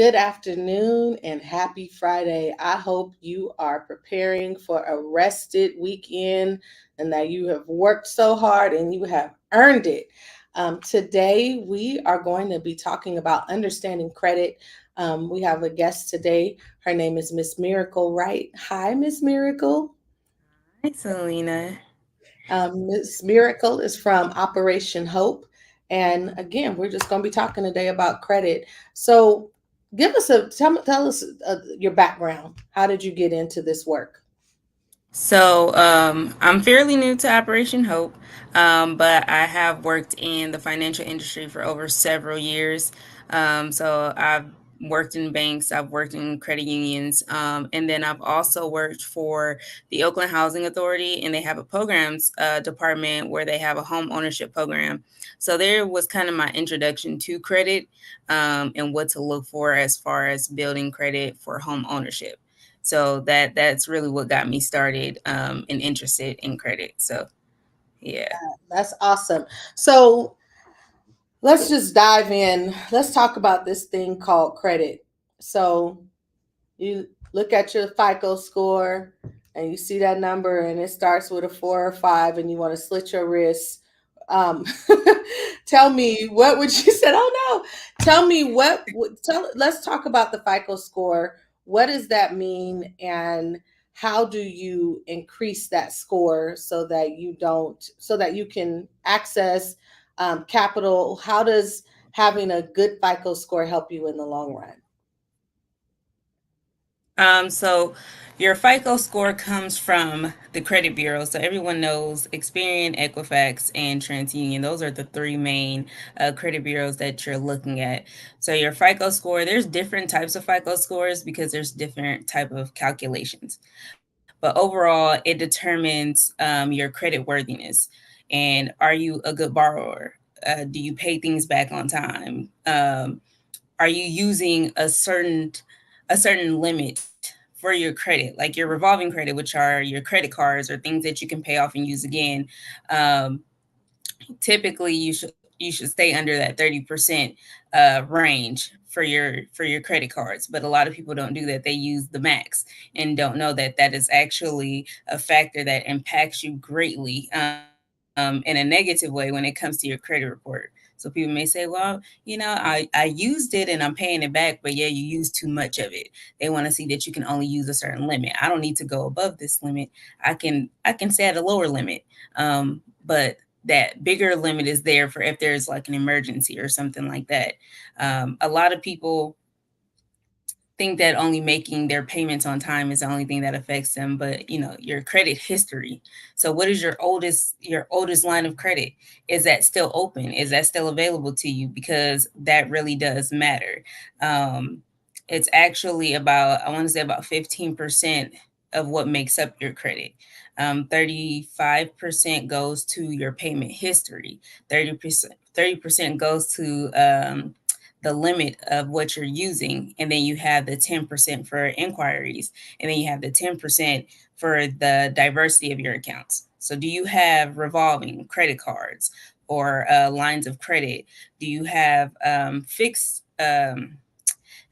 Good afternoon and happy Friday. I hope you are preparing for a rested weekend and that you have worked so hard and you have earned it. Today, we are going to be talking about understanding credit. We have a guest today. Her name is Miss Miracle Wright. Hi, Miss Miracle. Hi, Selena. Miss Miracle is from Operation Hope. And again, we're just going to be talking today about credit. So, tell us your background. How did you get into this work? I'm fairly new to Operation Hope, but I have worked in the financial industry for over several years. I've worked in banks, I've worked in credit unions, and then I've also worked for the Oakland Housing Authority, and they have a programs department where they have a home ownership program. So there was kind of my introduction to credit and what to look for as far as building credit for home ownership. So that's really what got me started and interested in credit. So yeah. That's awesome. So, let's just dive in. Let's talk about this thing called credit. So, you look at your FICO score and you see that number and it starts with a 4 or 5 and you want to slit your wrists. Um, tell me what would you said? Oh no! Tell me tell. Let's talk about the FICO score. What does that mean, and how do you increase that score so that you can access capital? How does having a good FICO score help you in the long run? So your FICO score comes from the credit bureau. So everyone knows Experian, Equifax, and TransUnion. Those are the three main credit bureaus that you're looking at. So your FICO score, there's different types of FICO scores because there's different type of calculations. But overall, it determines your credit worthiness. And are you a good borrower? Do you pay things back on time? Are you using a certain limit for your credit, like your revolving credit, which are your credit cards or things that you can pay off and use again? Um, Typically, you should stay under that 30% range for your credit cards, but a lot of people don't do that. They use the max and don't know that that is actually a factor that impacts you greatly in a negative way when it comes to your credit report. So people may say, well, I used it and I'm paying it back, but yeah, you used too much of it. They want to see that you can only use a certain limit. I don't need to go above this limit. I can set a lower limit. But that bigger limit is there for if there's like an emergency or something like that. A lot of people think that only making their payments on time is the only thing that affects them, but your credit history. So what is your oldest line of credit? Is that still open? Is that still available to you? Because that really does matter. um, it's actually about, I want to say, about 15% of what makes up your credit. 35% goes to your payment history. 30% goes to the limit of what you're using, and then you have the 10% for inquiries, and then you have the 10% for the diversity of your accounts. So do you have revolving credit cards or lines of credit? Do you have fixed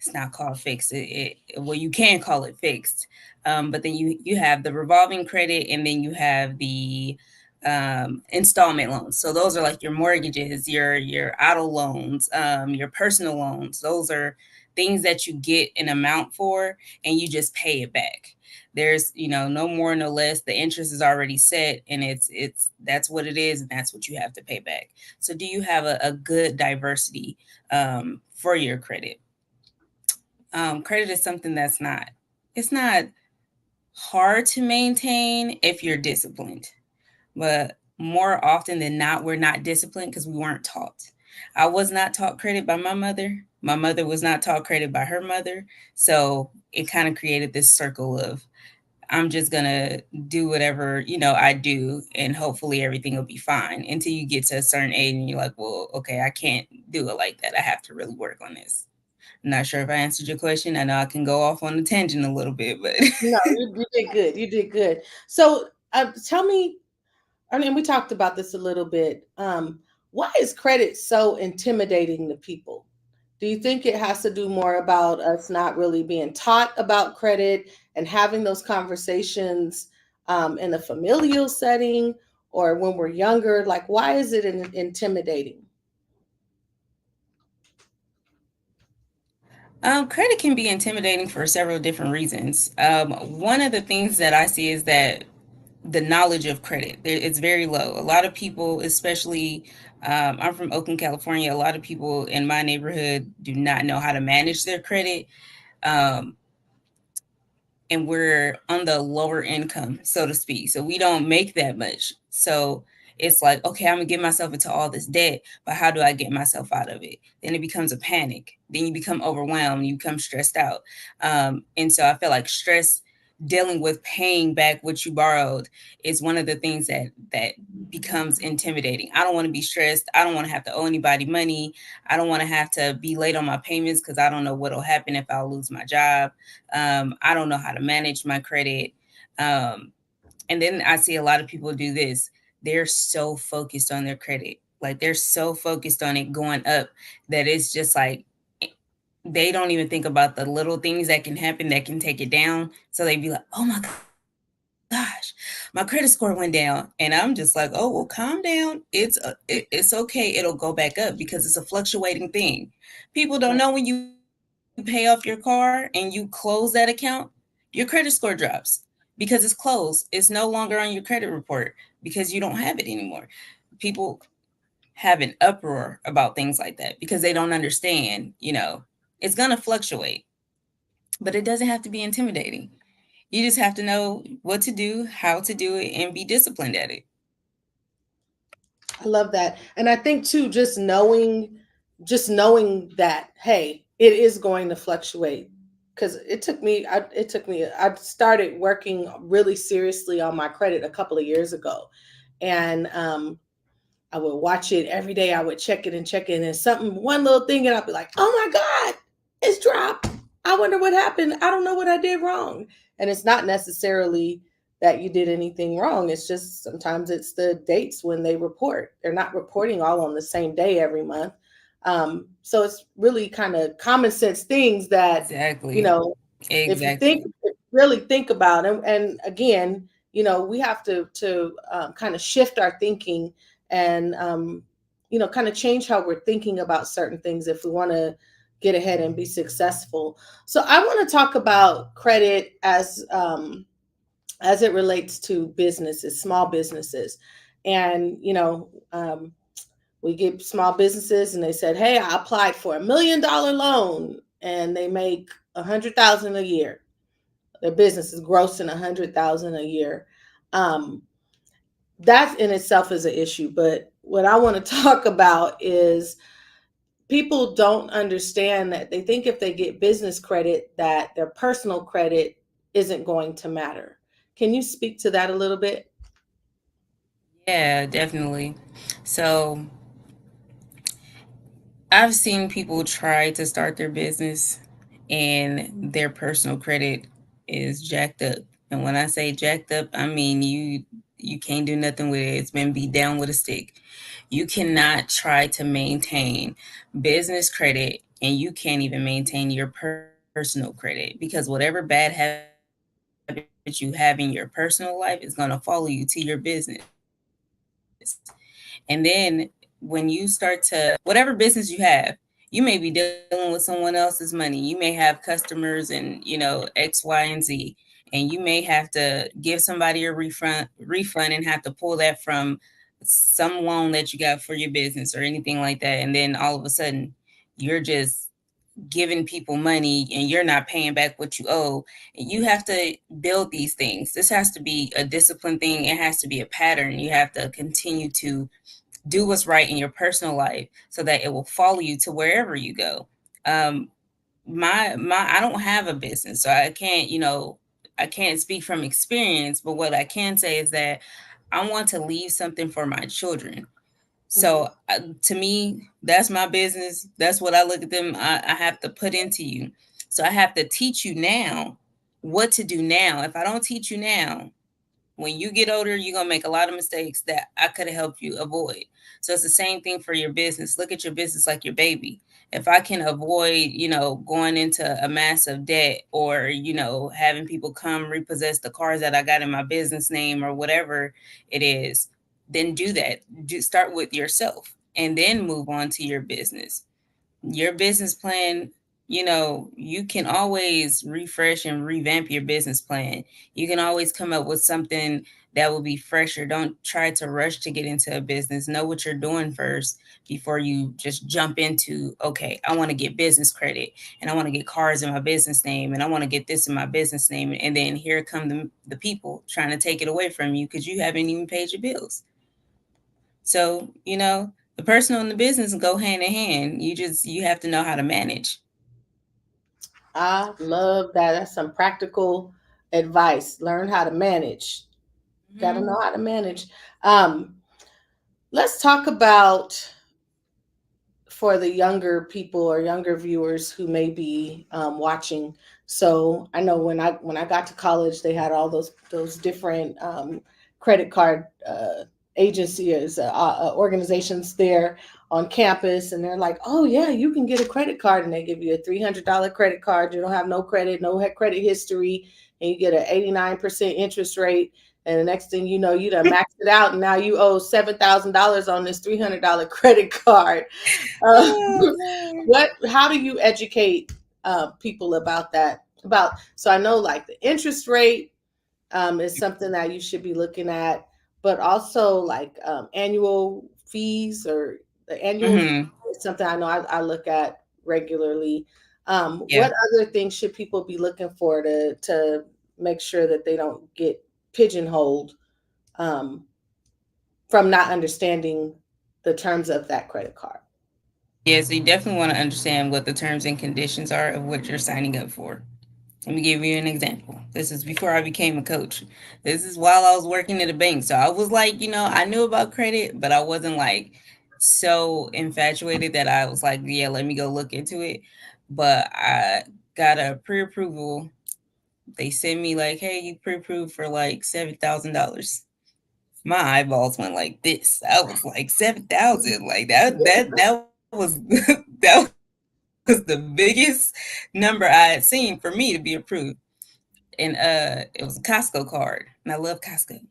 it's not called fixed. Well, you can call it fixed, but then you have the revolving credit, and then you have the installment loans. So those are like your mortgages, your auto loans, your personal loans. Those are things that you get an amount for, and you just pay it back. There's no more, no less. The interest is already set, and it's that's what it is, and that's what you have to pay back. So do you have a good diversity for your credit? Credit is something it's not hard to maintain if you're disciplined, but more often than not, we're not disciplined because we weren't taught. I was not taught credit by my mother. My mother was not taught credit by her mother. So it kind of created this circle of, I'm just gonna do whatever I do, and hopefully everything will be fine, until you get to a certain age and you're like, well, okay, I can't do it like that. I have to really work on this. I'm not sure if I answered your question. I know I can go off on a tangent a little bit, but No, you did good. You did good. So, tell me, I mean, we talked about this a little bit. Why is credit so intimidating to people? Do you think it has to do more about us not really being taught about credit and having those conversations in a familial setting or when we're younger? Like, why is it intimidating? Credit can be intimidating for several different reasons. One of the things that I see is that the knowledge of credit it's very low. A lot of people, especially I'm from Oakland, California. A lot of people in my neighborhood do not know how to manage their credit. Um, and we're on the lower income, so to speak. So we don't make that much. So it's like, okay, I'm gonna get myself into all this debt, but how do I get myself out of it? Then it becomes a panic. Then you become overwhelmed. You become stressed out. And so I feel like stress dealing with paying back what you borrowed is one of the things that becomes intimidating. I don't want to be stressed. I don't want to have to owe anybody money. I don't want to have to be late on my payments because I don't know what'll happen if I'll lose my job. I don't know how to manage my credit. Um, and then I see a lot of people do this. They're so focused on their credit. Like they're so focused on it going up that it's just like they don't even think about the little things that can happen that can take it down. So they be like, oh my gosh, my credit score went down. And I'm just like, oh, well, calm down. It's okay. It'll go back up because it's a fluctuating thing. People don't know when you pay off your car and you close that account, your credit score drops because it's closed. It's no longer on your credit report because you don't have it anymore. People have an uproar about things like that because they don't understand, it's going to fluctuate, but it doesn't have to be intimidating. You just have to know what to do, how to do it, and be disciplined at it. I love that. And I think too, just knowing that, hey, it is going to fluctuate. Because I started working really seriously on my credit a couple of years ago. And I would watch it every day. I would check it and check it. And something, one little thing, and I'd be like, oh my God, it's dropped. I wonder what happened. I don't know what I did wrong. And it's not necessarily that you did anything wrong. It's just sometimes it's the dates when they report. They're not reporting all on the same day every month. So it's really kind of common sense things that, you Exactly. know, if you Exactly. really think about it, and again, we have to kind of shift our thinking and kind of change how we're thinking about certain things if we want to get ahead and be successful. So I want to talk about credit as it relates to businesses, small businesses, and we get small businesses and they said, hey, I applied for $1 million loan and they make 100,000 a year. Their business is grossing 100,000 a year. Um, that in itself is an issue. But what I want to talk about is people don't understand that they think if they get business credit, that their personal credit isn't going to matter. Can you speak to that a little bit? Yeah, definitely. So I've seen people try to start their business and their personal credit is jacked up. And when I say jacked up, I mean you can't do nothing with it. It's been beat down with a stick. You cannot try to maintain business credit and you can't even maintain your personal credit because whatever bad habits you have in your personal life is going to follow you to your business. And then when you start to whatever business you have, you may be dealing with someone else's money. You may have customers and, X, Y, and Z, and you may have to give somebody a refund and have to pull that from some loan that you got for your business or anything like that. And then all of a sudden, you're just giving people money and you're not paying back what you owe. You have to build these things. This has to be a discipline thing. It has to be a pattern. You have to continue to do what's right in your personal life so that it will follow you to wherever you go. Um, my I don't have a business, so I can't speak from experience, but what I can say is that I want to leave something for my children. So Mhm. to me, that's my business. That's what I look at them. I have to put into you. So I have to teach you now what to do now. If I don't teach you now, when you get older, you're gonna make a lot of mistakes that I could have helped you avoid. So it's the same thing for your business. Look at your business like your baby. if I can avoid, going into a massive debt, or, having people come repossess the cars that I got in my business name or whatever it is, then do that. Start with yourself and then move on to your business. Your business plan, you can always refresh and revamp your business plan. You can always come up with something that will be fresher. Don't try to rush to get into a business. Know what you're doing first before you just jump into, okay, I want to get business credit, and I want to get cars in my business name, and I want to get this in my business name. And then here come the people trying to take it away from you because you haven't even paid your bills. So, the personal and the business go hand in hand. You have to know how to manage. I love that. That's some practical advice. Learn how to manage. Got to Hmm. know how to manage. Um, let's talk about, for the younger people or younger viewers who may be watching. So I know when I got to college, they had all those different credit card agencies, organizations there on campus, and they're like, "Oh yeah, you can get a credit card," and they give you a $300 credit card. You don't have no credit, no credit history, and you get an 89% interest rate. And the next thing you know, you done maxed it out, and now you owe $7,000 on this $300 credit card. Uh, Oh, Lord. how do you educate people about that? So I know like the interest rate is something that you should be looking at, but also like annual fees, or the annual fee Hmm. is something I know I look at regularly. Yeah. What other things should people be looking for to make sure that they don't get pigeonholed um, from not understanding the terms of that credit card? Yeah, so you definitely want to understand what the terms and conditions are of what you're signing up for. Let me give you an example. This is before I became a coach. This is while I was working at a bank. So I was like, I knew about credit, but I wasn't like so infatuated that I was like, yeah, let me go look into it. But I got a pre approval. They sent me like, hey, you pre approved for like $7,000. My eyeballs went like this. I was like 7,000, like that was that was the biggest number I had seen for me to be approved. And it was a Costco card, and I love Costco.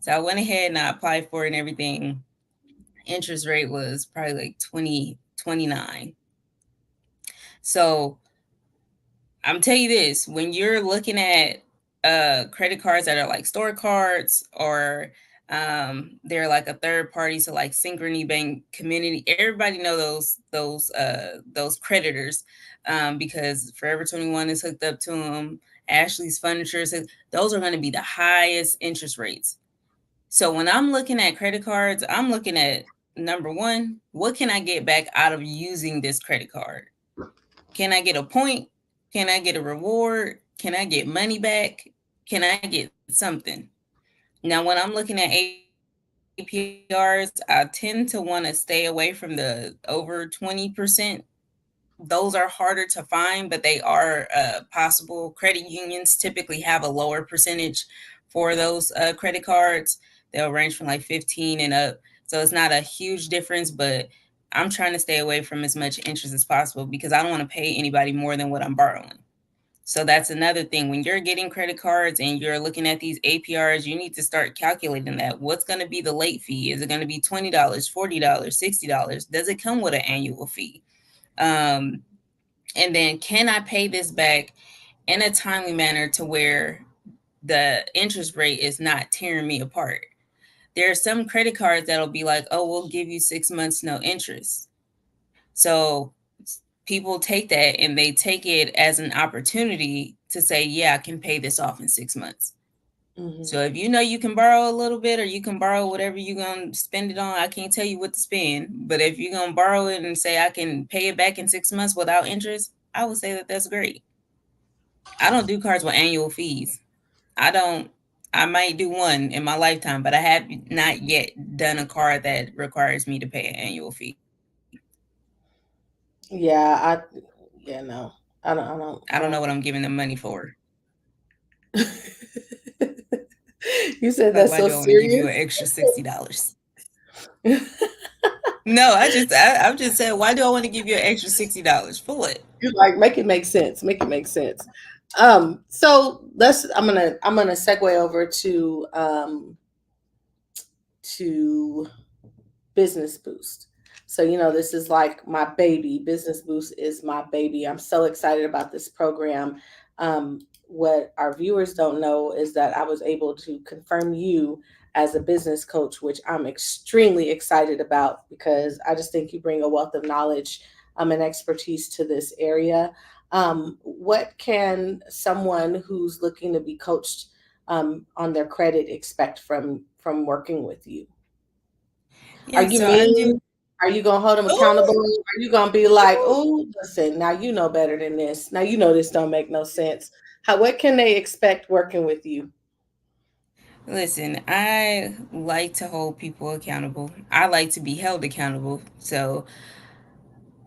So I went ahead and I applied for it and everything. Interest rate was probably like 20, 29. So I'm tell you this, when you're looking at credit cards that are like store cards, or they're like a third party, so like Synchrony Bank, Community, everybody know those creditors, because Forever 21 is hooked up to them. Ashley's Furniture is those are going to be the highest interest rates. So when I'm looking at credit cards, I'm looking at, number one, what can I get back out of using this credit card? Can I get a point? Can I get a reward? Can I get money back? Can I get something? Now, when I'm looking at APRs, I tend to want to stay away from the over 20%. Those are harder to find, but they are possible. Credit unions typically have a lower percentage for those credit cards. They'll range from like 15 and up. So it's not a huge difference, but I'm trying to stay away from as much interest as possible because I don't want to pay anybody more than what I'm borrowing. So that's another thing. When you're getting credit cards and you're looking at these APRs, you need to start calculating that. What's going to be the late fee? Is it going to be $20, $40, $60? Does it come with an annual fee? Um, and then can I pay this back in a timely manner to where the interest rate is not tearing me apart? There are some credit cards that'll be like, oh, we'll give you 6 months, no interest. So people take that and they take it as an opportunity to say, yeah, I can pay this off in 6 months. Mm-hmm. So if you know you can borrow a little bit, or you can borrow whatever you're going to spend it on, I can't tell you what to spend. But if you're going to borrow it and say, I can pay it back in 6 months without interest, I would say that that's great. I don't do cards with annual fees. I don't. I might do one in my lifetime, but I have not yet done a card that requires me to pay an annual fee. Yeah, yeah, no, I don't know what I'm giving them money for. You said Like, that's why so do I want to give you an serious. extra $60? No, I'm just saying, why do I want to give you an extra $60 for what? You're like, make it make sense. Make it make sense. So I'm gonna segue over to Business Boost. So, this is like my baby. Business Boost is my baby. I'm so excited about this program. What our viewers don't know is that I was able to confirm you as a business coach, which I'm extremely excited about because I just think you bring a wealth of knowledge and expertise to this area. What can someone who's looking to be coached on their credit expect from working with you? Are Yeah, you so I mean? do. Are you gonna hold them accountable? Oh, Are you gonna be like, "Oh, listen, now you know better than this. Now you know this don't make no sense." What can they expect working with you? listen, I like to hold people accountable. I like to be held accountable. So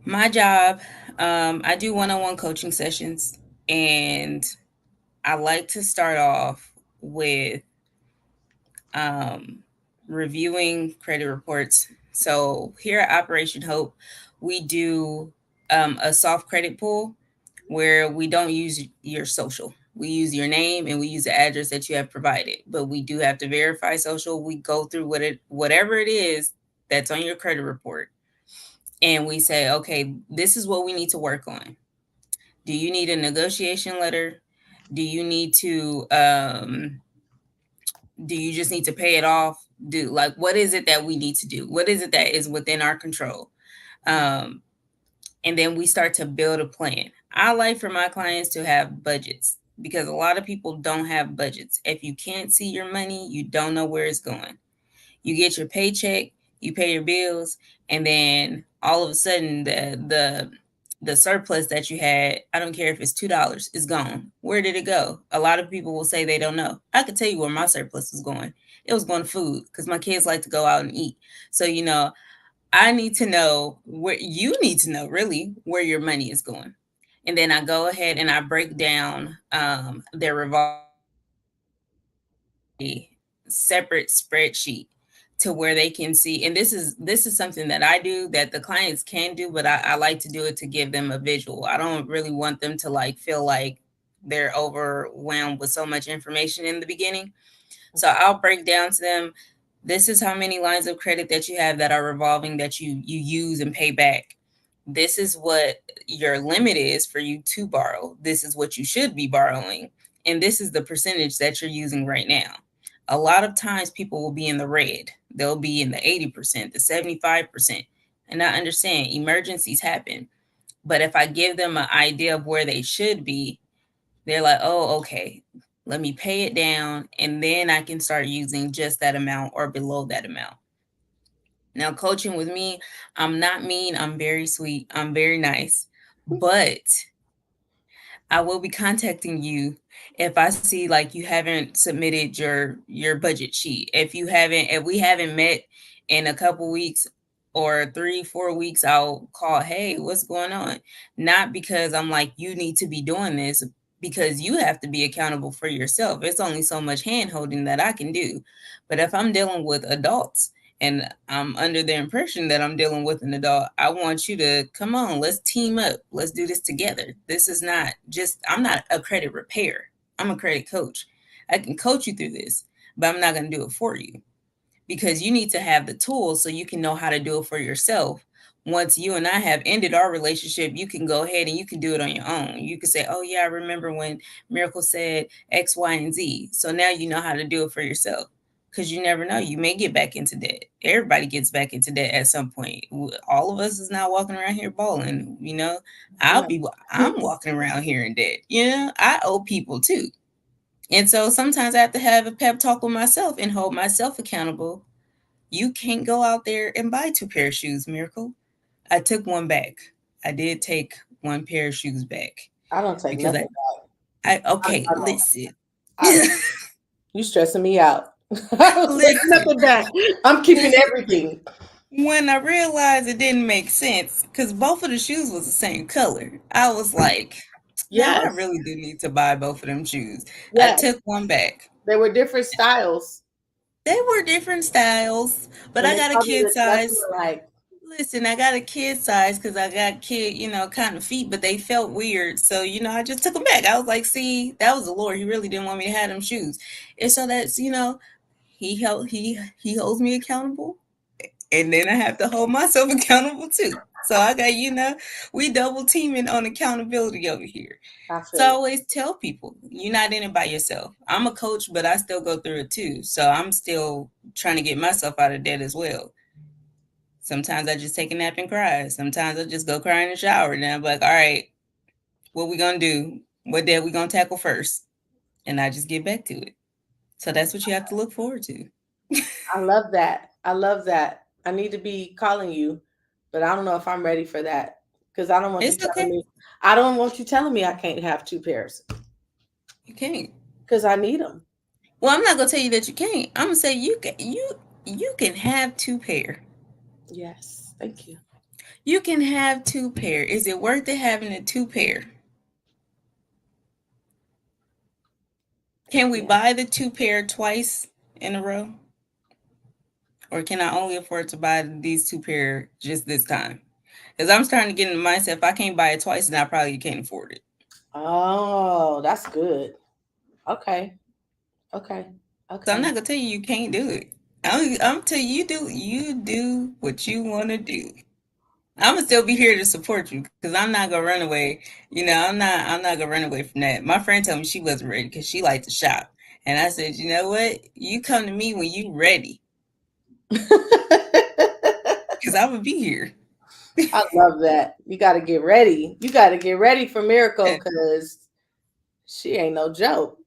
my job, I do one-on-one coaching sessions, and I like to start off with um, reviewing credit reports. So here at Operation Hope, we do a soft credit pull where we don't use your social. We use your name and we use the address that you have provided, but we do have to verify social. We go through whatever it is that's on your credit report, and we say, okay, this is what we need to work on. Do you need a negotiation letter? Do you need to do you just need to pay it off? Do like what is it that we need to do? What is it that is within our control? Um, and then we start to build a plan. I like for my clients to have budgets because a lot of people don't have budgets. If you can't see your money, you don't know where it's going. You get your paycheck, you pay your bills, and then all of a sudden the surplus that you had, I don't care if it's $2, is gone. Where did it go? A lot of people will say they don't know. I could tell you where my surplus was going. It was going to food because my kids like to go out and eat. So, I need to know where you need to know really where your money is going. And then I go ahead and I break down their revolving a separate spreadsheet to where they can see. And this is something that I do that the clients can do, but I like to do it to give them a visual. I don't really want them to like feel like they're overwhelmed with so much information in the beginning. So I'll break down to them, this is how many lines of credit that you have that are revolving that you use and pay back. This is what your limit is for you to borrow. This is what you should be borrowing. And this is the percentage that you're using right now. A lot of times people will be in the red. They'll be in the 80%, the 75%. And I understand emergencies happen. But if I give them an idea of where they should be, they're like, oh, okay, let me pay it down. And then I can start using just that amount or below that amount. Now, coaching with me, I'm not mean. I'm very sweet. I'm very nice. But I will be contacting you if I see like you haven't submitted your budget sheet. If we haven't met in a couple weeks or 3, 4 weeks, I'll call, hey, what's going on? Not because I'm like, you need to be doing this, because you have to be accountable for yourself. It's only so much hand holding that I can do. But if I'm dealing with adults and I'm under the impression that I'm dealing with an adult, I want you to come on, let's team up. Let's do this together. This is not just, I'm not a credit repair. I'm a credit coach. I can coach you through this, but I'm not going to do it for you because you need to have the tools so you can know how to do it for yourself. Once you and I have ended our relationship, you can go ahead and you can do it on your own. You can say, oh, yeah, I remember when Miracle said X, Y, and Z. So now you know how to do it for yourself because you never know. You may get back into debt. Everybody gets back into debt at some point. All of us is not walking around here balling. Yeah. I'm walking around here in debt. I owe people too. And so sometimes I have to have a pep talk with myself and hold myself accountable. You can't go out there and buy 2 pair of shoes, Miracle. I took one back. I did take 1 pair of shoes back I don't take because nothing. I I, okay, I don't. listen. I don't. You stressing me out. I don't take Listen. nothing back. I'm keeping everything. When I realized it didn't make sense, because both of the shoes was the same color, I was like, no, I Yes. really do need to buy both of them shoes. I Yes. took one back. There were different styles. They were different styles, but When I they got a told me kid to dress me size. alike. Listen, I got a kid size because I got kid, kind of feet, but they felt weird. So, I just took them back. I was like, see, that was the Lord. He really didn't want me to have them shoes. And so that's, he holds me accountable, and then I have to hold myself accountable too. So I got, we double teaming on accountability over here. I So I feel it. always tell people, you're not in it by yourself. I'm a coach, but I still go through it too. So I'm still trying to get myself out of debt as well. Sometimes I just take a nap and cry. Sometimes I just go cry in the shower. And I'm like, all right, what we gonna do? What debt we gonna tackle first? And I just get back to it. So that's what you have to look forward to. I love that. I love that. I need to be calling you, but I don't know if I'm ready for that because I don't want you It's telling okay. me. I don't want you telling me I can't have two pairs You can't. because I need them. Well, I'm not gonna tell you that you can't. I'm gonna say you can have two pair. Yes, thank you. You can have two pair. Is it worth it having a two pair? Can we Yeah. buy the two pair twice in a row? Or can I only afford to buy these two pair just this time? Because I'm starting to get in the mindset if I can't buy it twice, then I probably can't afford it. Oh, that's good. Okay. Okay. So I'm Okay. not gonna tell you you can't do it. I'm tell you you do what you want to do. I'm gonna still be here to support you because I'm not gonna run away. I'm not gonna run away from that. My friend told me she wasn't ready because she liked to shop, and I said, you know what? You come to me when you ready because I'm gonna be here. I love that. You got to get ready. You got to get ready for Miracle because she ain't no joke.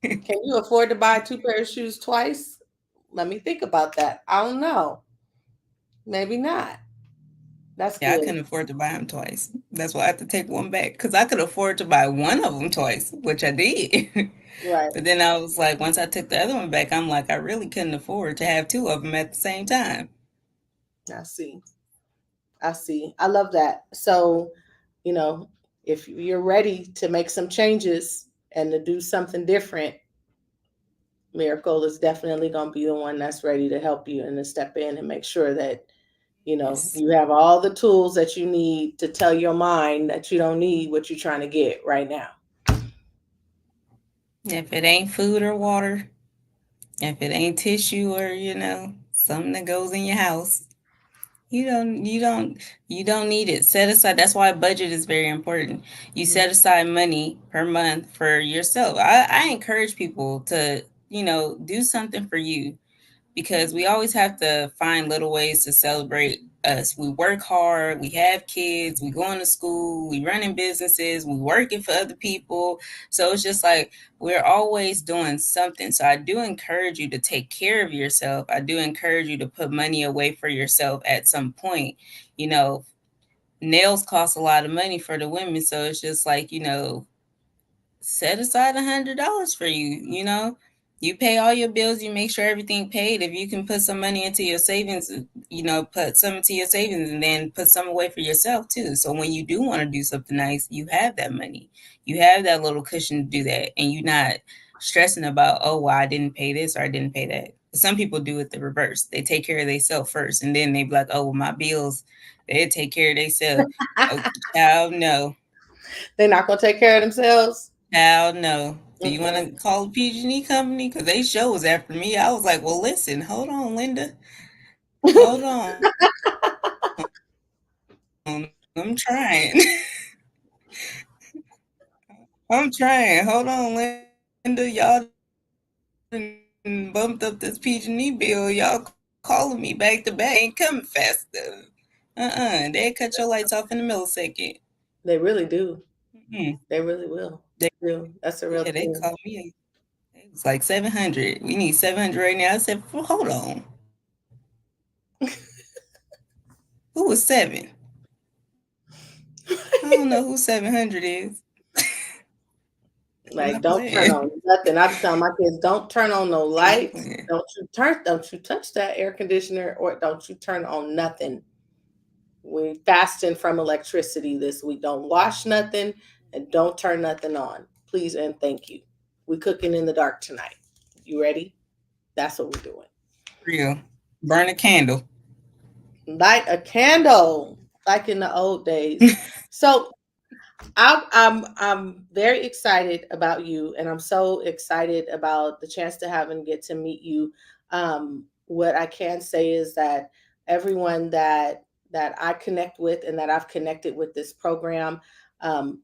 Can you afford to buy two pair of shoes twice? Let me think about that. I don't know. Maybe not. That's Yeah, I good. couldn't afford to buy them twice. That's why I had to take one back because I could afford to buy one of them twice, which I did. Right. But then I was like, once I took the other one back, I'm like, I really couldn't afford to have two of them at the same time. I see. I see. I love that. So, you know, if you're ready to make some changes and to do something different, Miracle is definitely going to be the one that's ready to help you and to step in and make sure that, Yes. you have all the tools that you need to tell your mind that you don't need what you're trying to get right now. If it ain't food or water, if it ain't tissue or, something that goes in your house, you don't need it. Set aside. That's why a budget is very important. You Mhm. set aside money per month for yourself. I encourage people to, do something for you because we always have to find little ways to celebrate us. We work hard, we have kids, we going to school, we running businesses, we working for other people. So it's just like we're always doing something. So I do encourage you to take care of yourself. I do encourage you to put money away for yourself at some point. You know, nails cost a lot of money for the women. So it's just like, set aside $100 for you. You pay all your bills, you make sure everything paid. If you can put some money into your savings, put some into your savings and then put some away for yourself too. So when you do want to do something nice, you have that money, you have that little cushion to do that, and you're not stressing about, oh well, I didn't pay this or I didn't pay that. Some people do it the reverse. They take care of themselves first and then they be like, oh well, my bills, they take care of themselves. Oh child, no. They're not going to take care of themselves. Hell no. Do you want Mm-mm. to call a PG&E company? Because they show was after me. I was like, well, listen, hold on, Linda. Hold on. I'm trying. I'm trying. Hold on, Linda. Y'all done bumped up this PG&E bill. Y'all calling me back to back. Ain't coming fast. They cut your lights off in a millisecond. They really do. Mm-mm. They really will. They, They do. That's a real yeah, they thing. called me. It was like 700. We need 700 right now. I said, well, hold on. Who was seven? I don't know who 700 is. I'm Like, not don't turn playing. on nothing. I be telling my kids, don't turn on no I'm not lights. playing. Don't you touch that air conditioner, or don't you turn on nothing. We fasting from electricity this week. Don't wash nothing and don't turn nothing on. Please and thank you. We cooking in the dark tonight. You ready? That's what we're doing. Real. Burn a candle. Light a candle, like in the old days. So I'm very excited about you, and I'm so excited about the chance to have and get to meet you. What I can say is that everyone that I connect with and that I've connected with this program, um,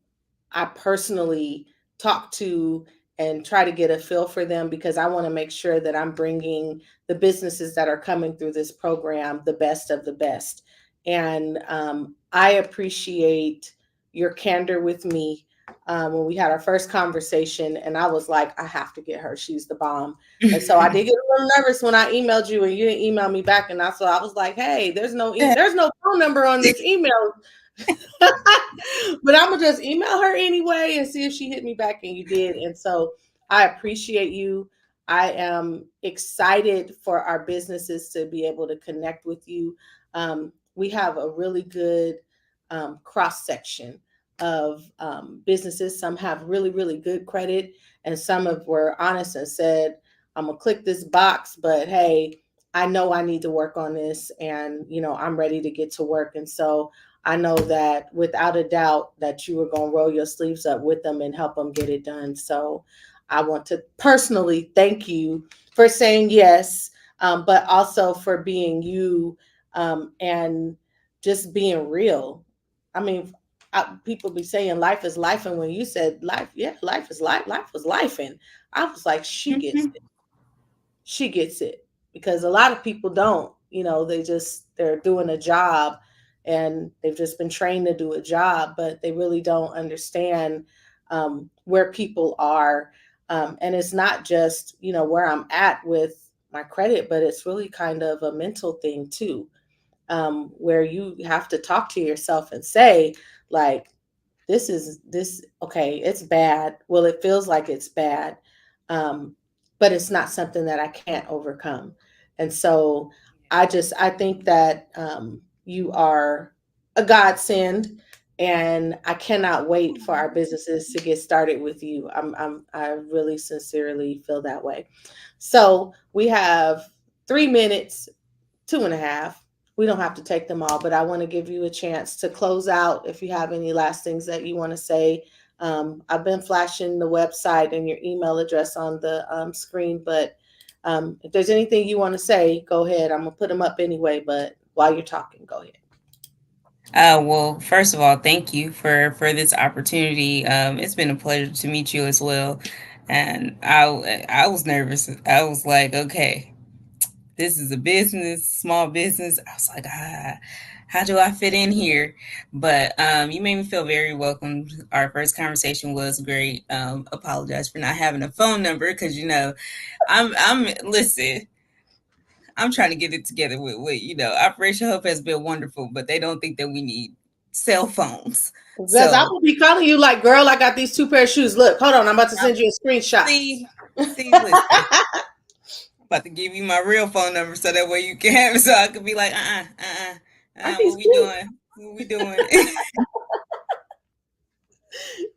I personally talk to and try to get a feel for them because I want to make sure that I'm bringing the businesses that are coming through this program the best of the best. And I appreciate your candor with me when we had our first conversation. And I was like, I have to get her. She's the bomb. And so I did get a little nervous when I emailed you and you didn't email me back. And I was like, hey, there's no phone number on this email. But I'm gonna just email her anyway and see if she hit me back, and you did. And so I appreciate you. I am excited for our businesses to be able to connect with you. We have a really good cross section of businesses. Some have really, really good credit, and some have were honest and said, "I'm gonna click this box, but hey, I know I need to work on this, and I'm ready to get to work." And so I know that without a doubt that you were going to roll your sleeves up with them and help them get it done. So I want to personally thank you for saying yes, but also for being you and just being real. I mean, people be saying life is life, and when you said life, yeah, life is life. Life was life, and I was like, she gets it because a lot of people don't. They're doing a job and they've just been trained to do a job, but they really don't understand where people are. And it's not just where I'm at with my credit, but it's really kind of a mental thing too, where you have to talk to yourself and say, like, this okay, it's bad. Well, it feels like it's bad, um, but it's not something that I can't overcome. And so I think that you are a godsend, and I cannot wait for our businesses to get started with you. I really sincerely feel that way. So we have 3 minutes, two and a half. We don't have to take them all, but I want to give you a chance to close out if you have any last things that you want to say. I've been flashing the website and your email address on the screen, but if there's anything you want to say, go ahead. I'm going to put them up anyway, but while you're talking, go ahead. Well, first of all, thank you for this opportunity. It's been a pleasure to meet you as well. And I was nervous. I was like, okay, this is a business, small business. I was like, how do I fit in here? But you made me feel very welcome. Our first conversation was great. Apologize for not having a phone number because I'm listen. I'm trying to get it together with Operation Hope has been wonderful, but they don't think that we need cell phones. Because I So will be calling you like, girl, I got these two pair of shoes. Look, hold on. I'm about to send you a screenshot. listen, about to give you my real phone number so that way you can have it, so I could be like, Aren't these what we cute? doing? What we doing?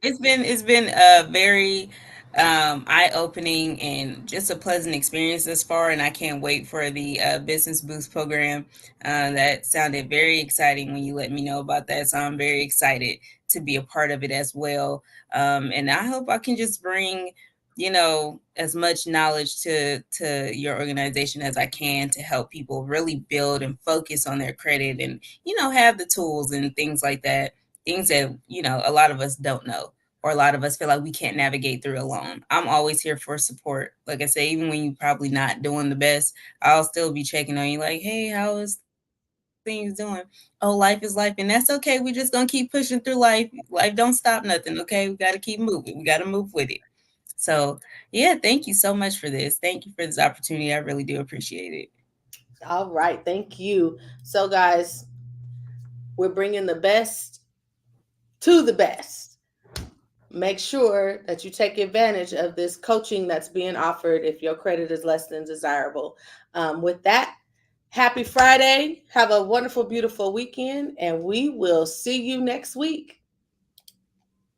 It's been very eye opening and just a pleasant experience thus far, and I can't wait for the business boost program. That sounded very exciting when you let me know about that, so I'm very excited to be a part of it as well. And I hope I can just bring as much knowledge to your organization as I can to help people really build and focus on their credit and have the tools and things like that, things that a lot of us don't know or a lot of us feel like we can't navigate through alone. I'm always here for support. Like I say, even when you're probably not doing the best, I'll still be checking on you like, hey, how is things doing? Oh, life is life. And that's okay. We just gonna keep pushing through life. Life don't stop nothing. Okay. We gotta keep moving. We gotta move with it. So yeah, thank you so much for this. Thank you for this opportunity. I really do appreciate it. All right. Thank you. So, guys, we're bringing the best to the best. Make sure that you take advantage of this coaching that's being offered if your credit is less than desirable. With that, happy Friday. Have a wonderful, beautiful weekend, and we will see you next week.